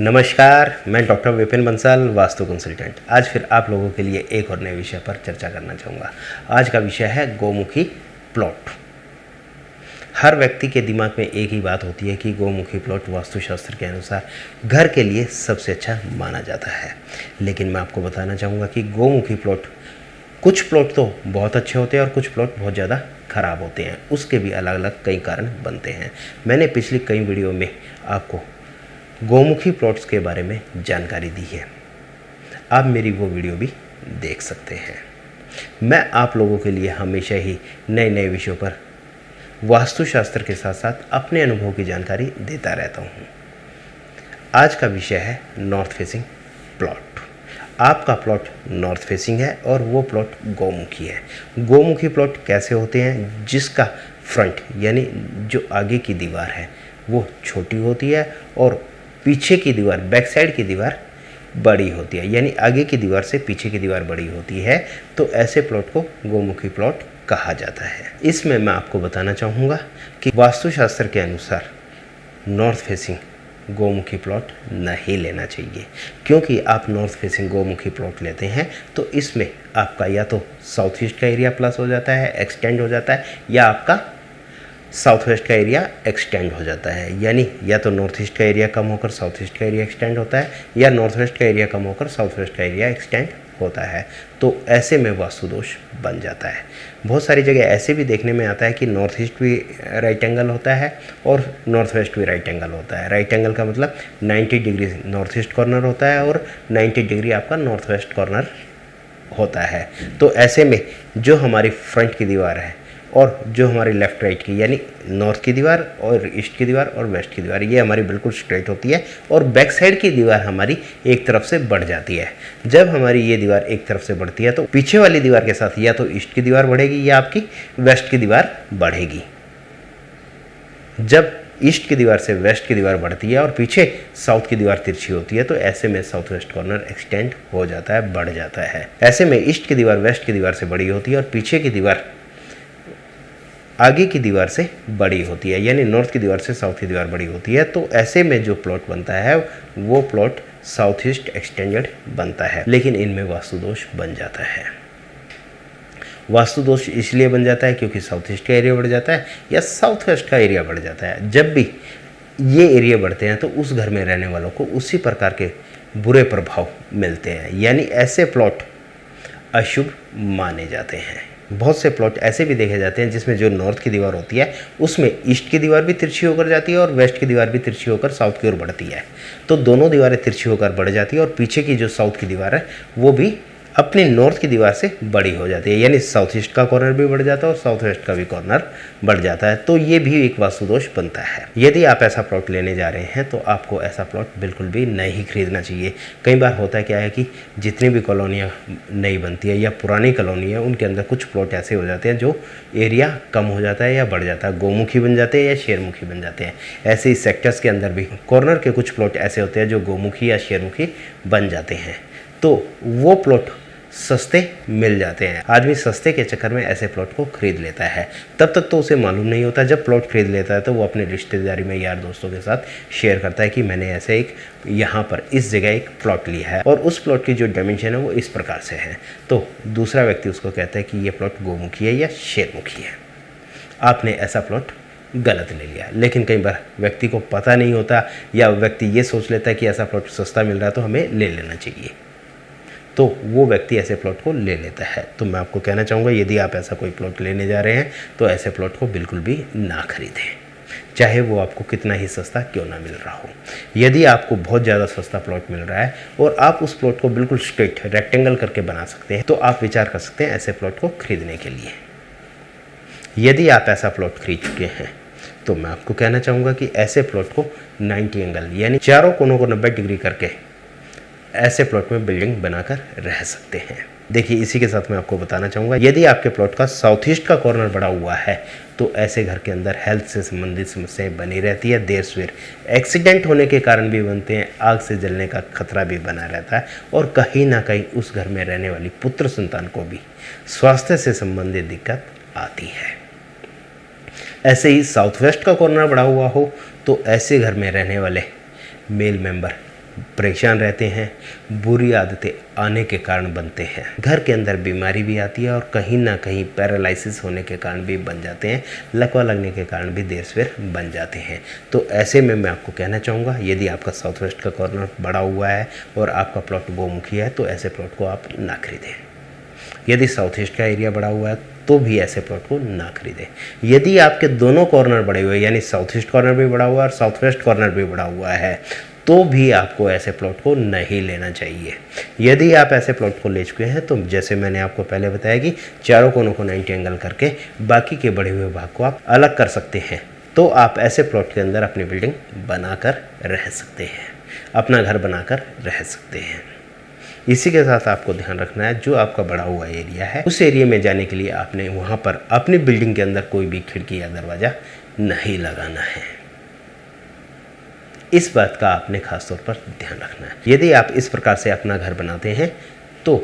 नमस्कार, मैं doctor Vipin Bansal, vastu consultant. आज फिर आप लोगों के लिए एक और नए विषय पर चर्चा करना चाहूँगा। आज का विषय है गोमुखी प्लॉट। हर व्यक्ति के दिमाग में एक ही बात होती है कि गोमुखी प्लॉट वास्तुशास्त्र के अनुसार घर के लिए सबसे अच्छा माना जाता है। लेकिन मैं आपको बताना चाहूँगा कि गोमुखी प्लॉट, कुछ प्लॉट तो बहुत अच्छे होते हैं और कुछ प्लॉट बहुत ज़्यादा खराब होते हैं। उसके भी अलग अलग कई कारण बनते हैं। मैंने पिछली कई वीडियो में आपको गोमुखी प्लॉट्स के बारे में जानकारी दी है, आप मेरी वो वीडियो भी देख सकते हैं। मैं आप लोगों के लिए हमेशा ही नए नए विषयों पर वास्तुशास्त्र के साथ साथ अपने अनुभव की जानकारी देता रहता हूँ। आज का विषय है नॉर्थ फेसिंग प्लॉट। आपका प्लॉट नॉर्थ फेसिंग है और वो प्लॉट गोमुखी है। गोमुखी प्लॉट कैसे होते हैं? जिसका फ्रंट यानी जो आगे की दीवार है वो छोटी होती है और पीछे की दीवार, बैक साइड की दीवार बड़ी होती है, यानी आगे की दीवार से पीछे की दीवार बड़ी होती है। तो ऐसे प्लॉट को गोमुखी प्लॉट कहा जाता है। इसमें मैं आपको बताना चाहूँगा कि वास्तुशास्त्र के अनुसार नॉर्थ फेसिंग गोमुखी प्लॉट नहीं लेना चाहिए, क्योंकि आप नॉर्थ फेसिंग गोमुखी प्लॉट लेते हैं तो इसमें आपका या तो साउथ ईस्ट का एरिया प्लस हो जाता है, एक्सटेंड हो जाता है, या आपका साउथ वेस्ट का एरिया एक्सटेंड हो जाता है। यानी या तो नॉर्थ ईस्ट का एरिया कम होकर साउथ ईस्ट का एरिया एक्सटेंड होता है, या नॉर्थ वेस्ट का एरिया कम होकर साउथ वेस्ट का एरिया एक्सटेंड होता है। तो ऐसे में वास्तु दोष बन जाता है। बहुत सारी जगह ऐसे भी देखने में आता है कि नॉर्थ ईस्ट भी राइट एंगल होता है और नॉर्थ वेस्ट भी राइट एंगल होता है। राइट एंगल का मतलब 90 डिग्री नॉर्थ ईस्ट कॉर्नर होता है और 90 डिग्री आपका नॉर्थ वेस्ट कॉर्नर होता है। तो ऐसे में जो हमारी फ्रंट की दीवार है और जो हमारी लेफ़्ट राइट की, यानी नॉर्थ की दीवार और ईस्ट की दीवार और वेस्ट की दीवार, ये हमारी बिल्कुल स्ट्रेट होती है और बैक साइड की दीवार हमारी एक तरफ से बढ़ जाती है। जब हमारी ये दीवार एक तरफ से बढ़ती है तो पीछे वाली दीवार के साथ या तो ईस्ट की दीवार बढ़ेगी या आपकी वेस्ट की दीवार बढ़ेगी। जब ईस्ट की दीवार से वेस्ट की दीवार बढ़ती है और पीछे साउथ की दीवार तिरछी होती है तो ऐसे में साउथ वेस्ट कॉर्नर एक्सटेंड हो जाता है, बढ़ जाता है। ऐसे में ईस्ट की दीवार वेस्ट की दीवार से बड़ी होती है और पीछे की दीवार आगे की दीवार से बड़ी होती है, यानी नॉर्थ की दीवार से साउथ की दीवार बड़ी होती है। तो ऐसे में जो प्लॉट बनता है वो प्लॉट साउथ ईस्ट एक्सटेंडेड बनता है। लेकिन इनमें वास्तु दोष बन जाता है। वास्तु दोष इसलिए बन जाता है क्योंकि साउथ ईस्ट का एरिया बढ़ जाता है या साउथ वेस्ट का एरिया बढ़ जाता है। जब भी ये एरिया बढ़ते हैं तो उस घर में रहने वालों को उसी प्रकार के बुरे प्रभाव मिलते हैं, यानी ऐसे प्लॉट अशुभ माने जाते हैं। बहुत से प्लॉट ऐसे भी देखे जाते हैं जिसमें जो नॉर्थ की दीवार होती है उसमें ईस्ट की दीवार भी तिरछी होकर जाती है और वेस्ट की दीवार भी तिरछी होकर साउथ की ओर बढ़ती है। तो दोनों दीवारें तिरछी होकर बढ़ जाती है और पीछे की जो साउथ की दीवार है वो भी अपनी नॉर्थ की दीवार से बड़ी हो जाती है, यानी साउथ ईस्ट का कॉर्नर भी बढ़ जाता है और साउथ वेस्ट का भी कॉर्नर बढ़ जाता है। तो ये भी एक वास्तु दोष बनता है। यदि आप ऐसा प्लॉट लेने जा रहे हैं तो आपको ऐसा प्लॉट बिल्कुल भी नहीं खरीदना चाहिए। कई बार होता है क्या है कि जितनी भी कॉलोनियाँ नई बनती है या पुरानी कॉलोनी है उनके अंदर कुछ प्लॉट ऐसे हो जाते हैं जो एरिया कम हो जाता है या बढ़ जाता है, गोमुखी बन जाते हैं या शेरमुखी बन जाते हैं। ऐसे ही सेक्टर्स के अंदर भी कॉर्नर के कुछ प्लॉट ऐसे होते हैं जो गोमुखी या शेरमुखी बन जाते हैं। तो वो प्लॉट सस्ते मिल जाते हैं। आदमी सस्ते के चक्कर में ऐसे प्लॉट को खरीद लेता है। तब तक तो उसे मालूम नहीं होता, जब प्लॉट खरीद लेता है तो वो अपने रिश्तेदारी में यार दोस्तों के साथ शेयर करता है कि मैंने ऐसे एक यहाँ पर इस जगह एक प्लॉट लिया है और उस प्लॉट की जो डायमेंशन है वो इस प्रकार से है। तो दूसरा व्यक्ति उसको कहता है कि ये प्लॉट गोमुखी है या शेरमुखी है। आपने ऐसा प्लॉट गलत ले लिया। लेकिन कई बार व्यक्ति को पता नहीं होता या व्यक्ति ये सोच लेता है कि ऐसा प्लॉट सस्ता मिल रहा है तो हमें ले लेना चाहिए, तो वो व्यक्ति ऐसे प्लॉट को ले लेता है। तो मैं आपको कहना चाहूँगा यदि आप ऐसा कोई प्लॉट लेने जा रहे हैं तो ऐसे प्लॉट को बिल्कुल भी ना खरीदें, चाहे वो आपको कितना ही सस्ता क्यों ना मिल रहा हो। यदि आपको बहुत ज़्यादा सस्ता प्लॉट मिल रहा है और आप उस प्लॉट को बिल्कुल स्ट्रेट रेक्टेंगल करके बना सकते हैं तो आप विचार कर सकते हैं ऐसे प्लॉट को खरीदने के लिए। यदि आप ऐसा प्लॉट खरीद चुके हैं तो मैं आपको कहना चाहूँगा कि ऐसे प्लॉट को 90 एंगल यानी चारों कोनों को 90 डिग्री करके ऐसे प्लॉट में बिल्डिंग बनाकर रह सकते हैं। देखिए, इसी के साथ मैं आपको बताना चाहूँगा यदि आपके प्लॉट का साउथ ईस्ट का कॉर्नर बड़ा हुआ है तो ऐसे घर के अंदर हेल्थ से संबंधित समस्याएं बनी रहती है। देर सवेर एक्सीडेंट होने के कारण भी बनते हैं, आग से जलने का खतरा भी बना रहता है और कहीं ना कहीं उस घर में रहने वाली पुत्र संतान को भी स्वास्थ्य से संबंधित दिक्कत आती है। ऐसे ही साउथ वेस्ट का कॉर्नर बड़ा हुआ हो तो ऐसे घर में रहने वाले मेल मेंबर परेशान रहते हैं, बुरी आदतें आने के कारण बनते हैं। घर के अंदर बीमारी भी आती है और कहीं ना कहीं पैरालिसिस होने के कारण भी बन जाते हैं, लकवा लगने के कारण भी देर सवेर बन जाते हैं। तो ऐसे में मैं आपको कहना चाहूँगा, यदि आपका साउथ वेस्ट का कॉर्नर बड़ा हुआ है और आपका प्लॉट गोमुखी है तो ऐसे प्लॉट को आप ना खरीदें। यदि साउथ ईस्ट का एरिया बड़ा हुआ है तो भी ऐसे प्लॉट को ना खरीदें। यदि आपके दोनों कॉर्नर बड़े हुए यानी साउथ ईस्ट कॉर्नर भी बड़ा हुआ है और साउथ वेस्ट कॉर्नर भी बड़ा हुआ है तो भी आपको ऐसे प्लॉट को नहीं लेना चाहिए। यदि आप ऐसे प्लॉट को ले चुके हैं तो जैसे मैंने आपको पहले बताया कि चारों कोनों को 90 एंगल करके बाकी के बढ़े हुए भाग को आप अलग कर सकते हैं, तो आप ऐसे प्लॉट के अंदर अपनी बिल्डिंग बनाकर रह सकते हैं, अपना घर बनाकर रह सकते हैं। इसी के साथ आपको ध्यान रखना है, जो आपका बड़ा हुआ एरिया है उस एरिया में जाने के लिए आपने वहाँ पर अपनी बिल्डिंग के अंदर कोई भी खिड़की या दरवाज़ा नहीं लगाना है। इस बात का आपने खास तौर पर ध्यान रखना है। यदि आप इस प्रकार से अपना घर बनाते हैं तो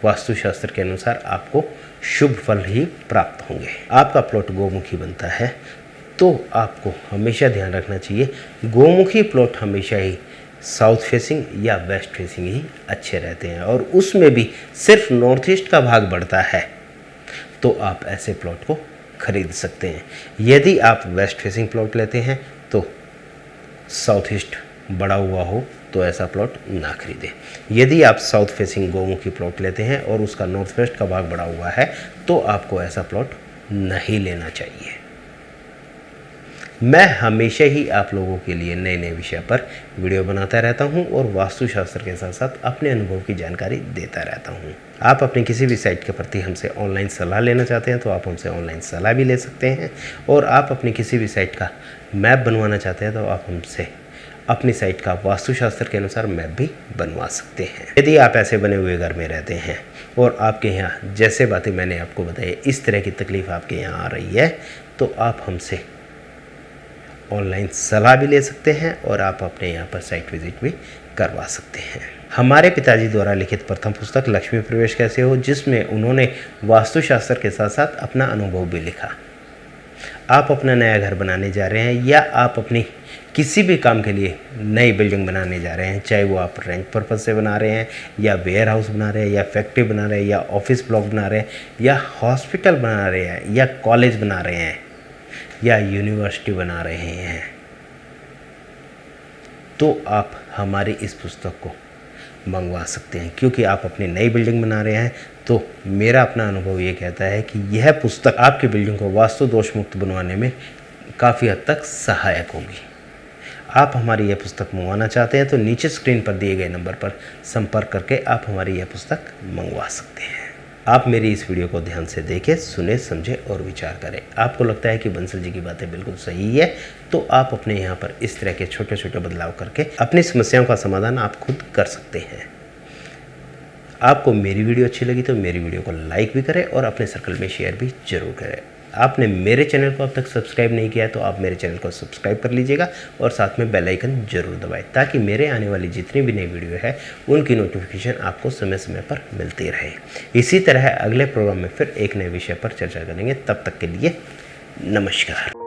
वास्तुशास्त्र के अनुसार आपको शुभ फल ही प्राप्त होंगे। आपका प्लॉट गोमुखी बनता है तो आपको हमेशा ध्यान रखना चाहिए, गोमुखी प्लॉट हमेशा ही साउथ फेसिंग या वेस्ट फेसिंग ही अच्छे रहते हैं और उसमें भी सिर्फ नॉर्थ ईस्ट का भाग बढ़ता है तो आप ऐसे प्लॉट को खरीद सकते हैं। यदि आप वेस्ट फेसिंग प्लॉट लेते हैं तो साउथ ईस्ट बड़ा हुआ हो तो ऐसा प्लॉट ना खरीदें। यदि आप साउथ फेसिंग गोमुखी प्लॉट लेते हैं और उसका नॉर्थ वेस्ट का भाग बड़ा हुआ है तो आपको ऐसा प्लॉट नहीं लेना चाहिए। मैं हमेशा ही आप लोगों के लिए नए नए विषय पर वीडियो बनाता रहता हूं और वास्तुशास्त्र के साथ साथ अपने अनुभव की जानकारी देता रहता हूं। आप अपनी किसी भी साइट के प्रति हमसे ऑनलाइन सलाह लेना चाहते हैं तो आप हमसे ऑनलाइन सलाह भी ले सकते हैं और आप अपनी किसी भी साइट का मैप बनवाना चाहते हैं तो आप हमसे अपनी साइट का वास्तुशास्त्र के अनुसार मैप भी बनवा सकते हैं। यदि आप ऐसे बने हुए घर में रहते हैं और आपके यहाँ जैसे बातें मैंने आपको बताई इस तरह की तकलीफ़ आपके यहाँ आ रही है तो आप हमसे ऑनलाइन सलाह भी ले सकते हैं और आप अपने यहाँ पर साइट विजिट भी करवा सकते हैं। हमारे पिताजी द्वारा लिखित प्रथम पुस्तक लक्ष्मी प्रवेश कैसे हो, जिसमें उन्होंने वास्तुशास्त्र के साथ साथ अपना अनुभव भी लिखा। आप अपना नया घर बनाने जा रहे हैं या आप अपनी किसी भी काम के लिए नई बिल्डिंग बनाने जा रहे हैं, चाहे वो आप रेंट पर्पज़ से बना रहे हैं या वेयर हाउस बना रहे हैं या फैक्ट्री बना रहे हैं या ऑफिस ब्लॉक बना रहे हैं या हॉस्पिटल बना रहे हैं या कॉलेज बना रहे हैं या यूनिवर्सिटी बना रहे हैं, तो आप हमारी इस पुस्तक को मंगवा सकते हैं। क्योंकि आप अपनी नई बिल्डिंग बना रहे हैं तो मेरा अपना अनुभव ये कहता है कि यह पुस्तक आपकी बिल्डिंग को वास्तु दोष मुक्त बनवाने में काफ़ी हद तक सहायक होगी। आप हमारी यह पुस्तक मंगवाना चाहते हैं तो नीचे स्क्रीन पर दिए गए नंबर पर संपर्क करके आप हमारी यह पुस्तक मंगवा सकते हैं। आप मेरी इस वीडियो को ध्यान से देखें, सुने, समझे और विचार करें। आपको लगता है कि बंसल जी की बातें बिल्कुल सही है तो आप अपने यहाँ पर इस तरह के छोटे छोटे बदलाव करके अपनी समस्याओं का समाधान आप खुद कर सकते हैं। आपको मेरी वीडियो अच्छी लगी तो मेरी वीडियो को लाइक भी करें और अपने सर्कल में शेयर भी जरूर करें। आपने मेरे चैनल को अब तक सब्सक्राइब नहीं किया है तो आप मेरे चैनल को सब्सक्राइब कर लीजिएगा और साथ में बेल आइकन जरूर दबाएं ताकि मेरे आने वाली जितनी भी नई वीडियो है उनकी नोटिफिकेशन आपको समय समय पर मिलती रहे। इसी तरह अगले प्रोग्राम में फिर एक नए विषय पर चर्चा करेंगे। तब तक के लिए नमस्कार।